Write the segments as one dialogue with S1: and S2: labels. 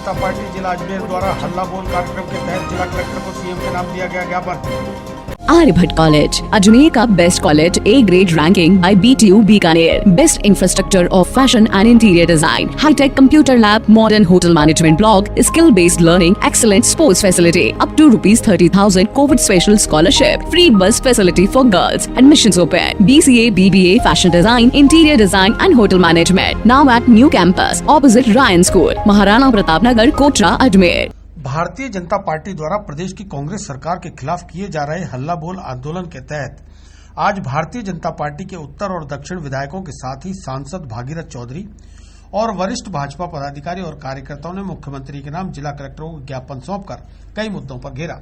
S1: जनता party जिला अजमेर द्वारा हल्ला बोल कार्यक्रम के तहत जिला कलेक्टर को सीएम के नाम दिया गया ज्ञापन।
S2: आर्यभट्ट कॉलेज, अजमेर का best college, A grade ranking by BTU Bikaner, best infrastructure of fashion and interior design, hitech computer lab, modern hotel management block, skill based learning, excellent sports facility, up to ₹30,000 covid special scholarship, free bus facility for girls, admissions open, BCA, BBA, fashion design, interior design and hotel management, now at new campus opposite Ryan school, Maharana Pratap Nagar, Kotra, Ajmer.
S1: Bharatiya Janata party द्वारा प्रदेश की कांग्रेस सरकार के खिलाफ किए जा रहे हल्ला बोल आंदोलन के तहत आज भारतीय जनता पार्टी के उत्तर और दक्षिण विधायकों के साथ ही सांसद भागीरथ चौधरी और वरिष्ठ भाजपा पदाधिकारी और कार्यकर्ताओं ने मुख्यमंत्री के नाम जिला कलेक्टर को ज्ञापन सौंपकर कई मुद्दों पर घेरा।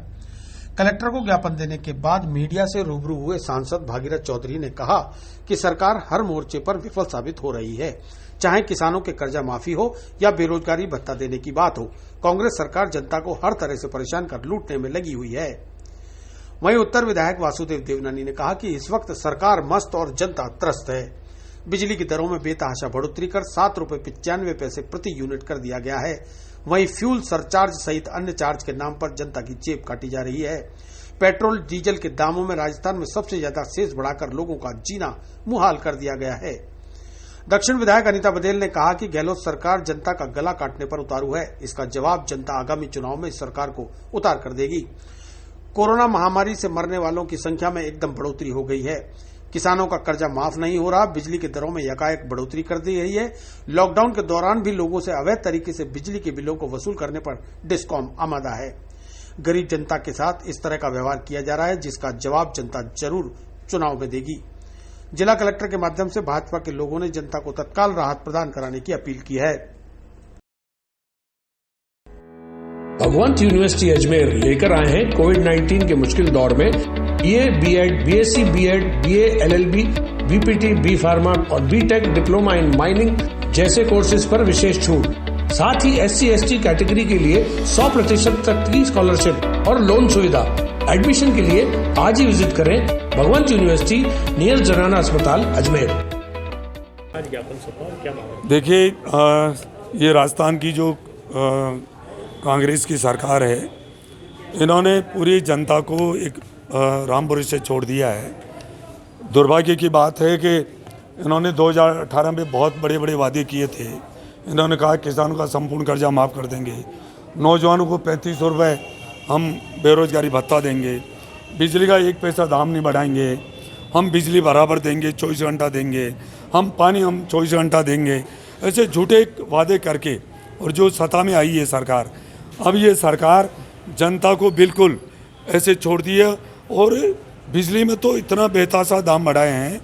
S1: कलेक्टर को ज्ञापन देने के बाद मीडिया से रूबरू हुए सांसद भागीरथ चौधरी ने कहा कि सरकार हर मोर्चे पर विफल साबित हो रही है, चाहे किसानों के कर्जा माफी हो या बेरोजगारी भत्ता देने की बात हो। कांग्रेस सरकार जनता को हर तरह से परेशान कर लूटने में लगी हुई है। वहीं उत्तर विधायक वासुदेव देवनानी ने कहा कि इस वक्त सरकार मस्त और जनता त्रस्त है। बिजली की दरों में बेतहाशा बढ़ोतरी कर ₹7.95 प्रति यूनिट कर दिया गया है। वहीं फ्यूल सरचार्ज सहित अन्य चार्ज के नाम पर जनता की जेब काटी जा रही है। पेट्रोल डीजल के दामों में राजस्थान में सबसे ज्यादा सेस बढ़ाकर लोगों का जीना मुहाल कर दिया गया है। दक्षिण विधायक अनीता बघेल ने कहा कि गहलोत सरकार जनता का गला काटने पर उतारू है। इसका जवाब जनता आगामी चुनाव में इस सरकार को उतार कर देगी। कोरोना महामारी से मरने वालों की संख्या में एकदम बढ़ोतरी हो गई है। किसानों का कर्जा माफ नहीं हो रहा। बिजली की दरों में यकायक बढ़ोतरी कर दी गई है। लॉकडाउन के दौरान भी लोगों से अवैध तरीके से बिजली के बिलों को वसूल करने पर डिस्कॉम आमादा है। गरीब जनता के साथ इस तरह का व्यवहार किया जा रहा है, जिसका जवाब जनता जरूर चुनाव में देगी। जिला कलेक्टर के माध्यम से भाजपा के लोगों ने जनता को तत्काल राहत प्रदान कराने की अपील की है।
S3: भगवंत यूनिवर्सिटी अजमेर लेकर आए हैं कोविड-19 के मुश्किल दौर में BA, B.Ed, BSc, B.Ed, BA, LLB, BPT, B pharma और B.Tech डिप्लोमा इन माइनिंग जैसे कोर्सेज पर विशेष छूट। साथ ही SC/ST कैटेगरी के लिए 100% तक की स्कॉलरशिप और लोन सुविधा। एडमिशन के लिए आज ही विजिट करें भगवंत यूनिवर्सिटी नियर जनाना अस्पताल अजमेर।
S4: देखिए, ये राजस्थान की जो कांग्रेस की सरकार है, इन्होंने पूरी जनता को एक रामपुरी से छोड़ दिया है। दुर्भाग्य की बात है कि इन्होंने 2018 में बहुत बड़े बड़े वादे किए थे। इन्होंने कहा किसानों का संपूर्ण कर्जा माफ़ कर देंगे, नौजवानों को 3500 रुपये हम बेरोजगारी भत्ता देंगे, बिजली का 1 पैसा दाम नहीं बढ़ाएंगे, हम बिजली बराबर देंगे, 24 घंटा देंगे, हम पानी हम 24 घंटा देंगे। ऐसे झूठे वादे करके और जो सत्ता में आई है सरकार, अब ये सरकार जनता को बिल्कुल ऐसे छोड़ दी है। और बिजली में तो इतना बेतासा दाम बढ़ाए हैं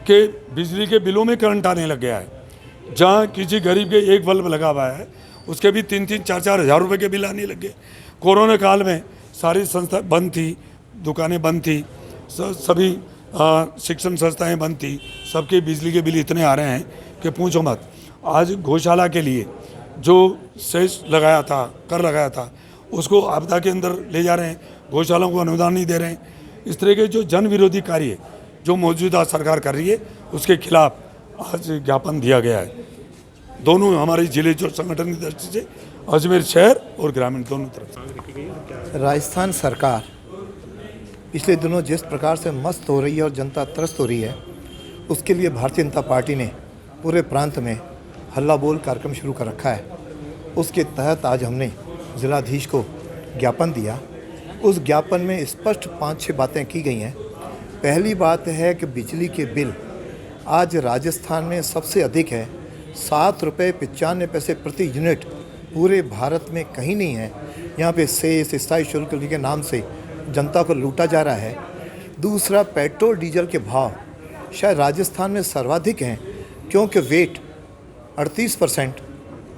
S4: कि बिजली के बिलों में करंट आने लग गया है। जहाँ किसी गरीब के एक बल्ब लगा हुआ है, उसके भी 3-3, 4-4 हज़ार रुपये के बिल आने लग गए। कोरोना काल में सारी संस्था बंद थी, दुकानें बंद थी, सभी शिक्षण संस्थाएं बंद थी, सबके बिजली के बिल इतने आ रहे हैं कि पूछो मत। आज गौशाला के लिए जो सेस लगाया था, कर लगाया था, उसको आपदा के अंदर ले जा रहे हैं, गौशालाओं को अनुदान नहीं दे रहे हैं। इस तरह के जो जन विरोधी कार्य जो मौजूदा सरकार कर रही है, उसके खिलाफ आज ज्ञापन दिया गया है। दोनों हमारे जिले जो संगठन की दृष्टि से अजमेर शहर और ग्रामीण दोनों तरफ।
S5: राजस्थान सरकार पिछले दिनों जिस प्रकार से मस्त हो रही है और जनता त्रस्त हो रही है, उसके लिए भारतीय जनता पार्टी ने पूरे प्रांत में हल्ला बोल कार्यक्रम शुरू कर रखा है। उसके तहत आज हमने जिलाधीश को ज्ञापन दिया। उस ज्ञापन में स्पष्ट 5-6 बातें की गई हैं। पहली बात है कि बिजली के बिल आज राजस्थान में सबसे अधिक है, ₹7.95 प्रति यूनिट। पूरे भारत में कहीं नहीं है। यहाँ पे सेस स्थायी शुल्क के नाम से जनता को लूटा जा रहा है। दूसरा, पेट्रोल डीजल के भाव शायद राजस्थान में सर्वाधिक हैं, क्योंकि वेट 38%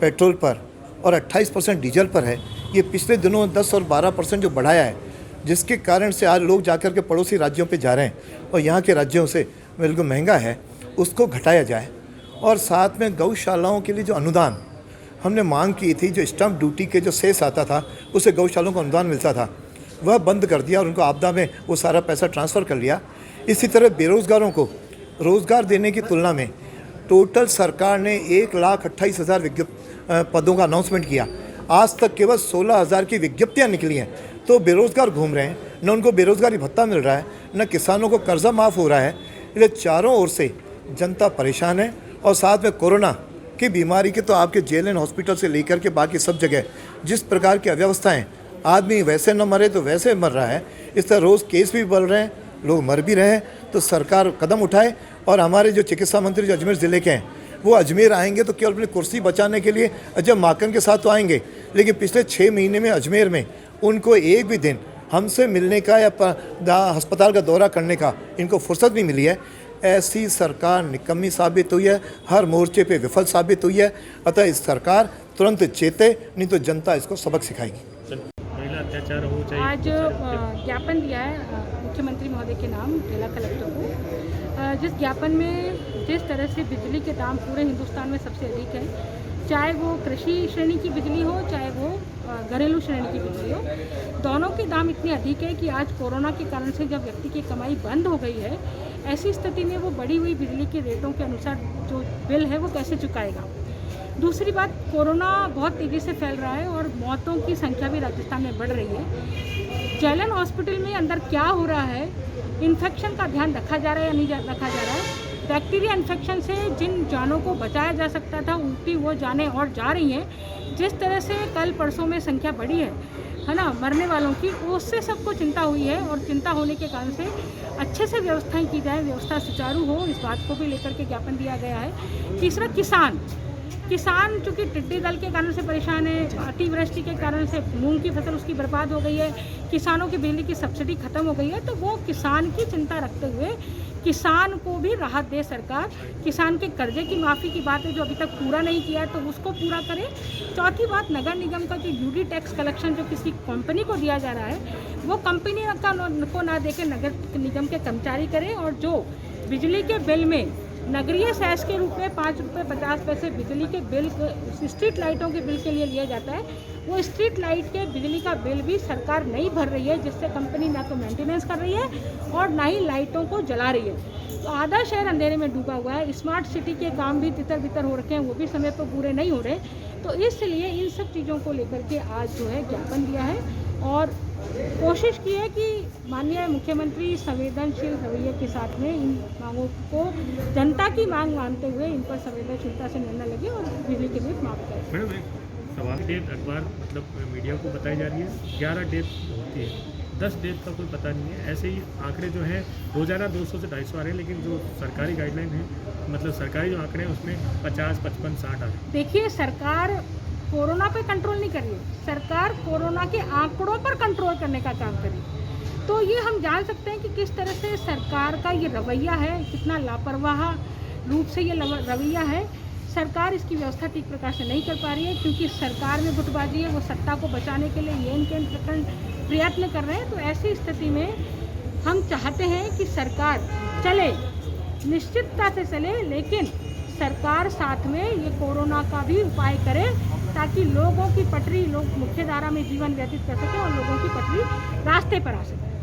S5: पेट्रोल पर और 28% डीजल पर है। ये पिछले दिनों 10 और 12% जो बढ़ाया है, जिसके कारण से आज लोग जाकर के पड़ोसी राज्यों पे जा रहे हैं और यहाँ के राज्यों से बिल्कुल महंगा है, उसको घटाया जाए। और साथ में गौशालाओं के लिए जो अनुदान हमने मांग की थी, जो स्टम्प ड्यूटी के जो सेस आता था, उससे गौशालाओं को अनुदान मिलता था, वह बंद कर दिया और उनको आपदा में वो सारा पैसा ट्रांसफ़र कर लिया। इसी तरह बेरोज़गारों को रोज़गार देने की तुलना में टोटल सरकार ने 1,28,000 पदों का अनाउंसमेंट किया। आज तक केवल 16,000 की विज्ञप्तियां निकली हैं, तो बेरोजगार घूम रहे हैं, न उनको बेरोजगारी भत्ता मिल रहा है, न किसानों को कर्जा माफ़ हो रहा है। इसलिए चारों ओर से जनता परेशान है। और साथ में कोरोना की बीमारी के तो आपके जेल एंड हॉस्पिटल से लेकर के बाकी सब जगह जिस प्रकार की अव्यवस्थाएं, आदमी वैसे न मरे तो वैसे मर रहा है, इस तरह रोज़ केस भी बढ़ रहे हैं, लोग मर भी रहे हैं। तो सरकार कदम उठाए। और हमारे जो चिकित्सा मंत्री जो अजमेर ज़िले के हैं, वो अजमेर आएंगे तो केवल अपनी कुर्सी बचाने के लिए अजय माकन के साथ तो आएंगे, लेकिन पिछले 6 महीने में अजमेर में उनको एक भी दिन हमसे मिलने का या अस्पताल का दौरा करने का इनको फुर्सत नहीं मिली है। ऐसी सरकार निकम्मी साबित हुई है, हर मोर्चे पे विफल साबित हुई है। अतः इस सरकार तुरंत चेते, नहीं तो जनता इसको सबक सिखाएगी।
S6: महिला अत्याचार हो चाहिए।
S7: आज ज्ञापन दिया है मुख्यमंत्री महोदय के नाम जिला कलेक्टर को, जिस ज्ञापन में जिस तरह से बिजली के दाम पूरे हिंदुस्तान में सबसे अधिक है, चाहे वो कृषि श्रेणी की बिजली हो, चाहे वो घरेलू श्रेणी की बिजली हो, दोनों के दाम इतने अधिक है कि आज कोरोना के कारण से जब व्यक्ति की कमाई बंद हो गई है, ऐसी स्थिति में वो बढ़ी हुई बिजली के रेटों के अनुसार जो बिल है वो कैसे चुकाएगा। दूसरी बात, कोरोना बहुत तेज़ी से फैल रहा है और मौतों की संख्या भी राजस्थान में बढ़ रही है। जेलन हॉस्पिटल में अंदर क्या हो रहा है, इन्फेक्शन का ध्यान रखा जा रहा है या नहीं रखा जा रहा है। बैक्टीरिया इन्फेक्शन से जिन जानों को बचाया जा सकता था, उल्टी वो जानें और जा रही हैं। जिस तरह से कल परसों में संख्या बढ़ी है ना मरने वालों की, उससे सबको चिंता हुई है। और चिंता होने के कारण से अच्छे से व्यवस्थाएं की जाए, व्यवस्था सुचारू हो, इस बात को भी लेकर के ज्ञापन दिया गया है। तीसरा, किसान चूँकि टिड्डी दल के कारण से परेशान है, अतिवृष्टि के कारण से मूंग की फसल उसकी बर्बाद हो गई है, किसानों की बिजली की सब्सिडी खत्म हो गई है, तो वो किसान की चिंता रखते हुए किसान को भी राहत दे सरकार। किसान के कर्जे की माफ़ी की बात है जो अभी तक पूरा नहीं किया है, तो उसको पूरा करे। चौथी बात, नगर निगम का जो यूडी टैक्स कलेक्शन जो किसी कंपनी को दिया जा रहा है, वो कंपनी को ना देके नगर निगम के कर्मचारी करें। और जो बिजली के बिल में नगरीय सेस के रूप में 5 रुपये 50 पैसे बिजली के बिल, स्ट्रीट लाइटों के बिल के लिए लिया जाता है, वो स्ट्रीट लाइट के बिजली का बिल भी सरकार नहीं भर रही है, जिससे कंपनी ना तो मेंटेनेंस कर रही है और ना ही लाइटों को जला रही है। तो आधा शहर अंधेरे में डूबा हुआ है। स्मार्ट सिटी के काम भी तितर बितर हो रखे हैं, वो भी समय पर पूरे नहीं हो रहे। तो इसलिए इन सब चीज़ों को लेकर के आज जो है ज्ञापन दिया है और कोशिश की है कि माननीय मुख्यमंत्री संवेदनशील रवैये के साथ में इन मांगों को जनता की मांग मानते हुए इन पर संवेदनशीलता से निर्णय लगे और बिजली के बिल माफ करें।
S6: मैडम, एक सवाल, डेट अखबार मतलब मीडिया को बताई जा रही है 11 डेट होती है, 10 डेट का कोई पता नहीं है। ऐसे ही आंकड़े जो हैं रोजाना 200 से 250 आ रहे हैं, लेकिन जो सरकारी गाइडलाइन है, मतलब सरकारी जो आंकड़े हैं उसमें 50, 55, 60 आ रहे हैं।
S7: देखिए, सरकार कोरोना पे कंट्रोल नहीं कर रही है, सरकार कोरोना के आंकड़ों पर कंट्रोल करने का काम कर रही है। तो ये हम जान सकते हैं कि किस तरह से सरकार का ये रवैया है, कितना लापरवाह रूप से ये रवैया है। सरकार इसकी व्यवस्था ठीक प्रकार से नहीं कर पा रही है, क्योंकि सरकार में गुटबाजी है, वो सत्ता को बचाने के लिए ये इनके प्रयत्न कर रहे हैं। तो ऐसी स्थिति में हम चाहते हैं कि सरकार चले, निश्चितता से चले, लेकिन सरकार साथ में ये कोरोना का भी उपाय करे, ताकि लोगों की पटरी, लोग मुख्य धारा में जीवन व्यतीत कर सकें और लोगों की पटरी रास्ते पर आ सके।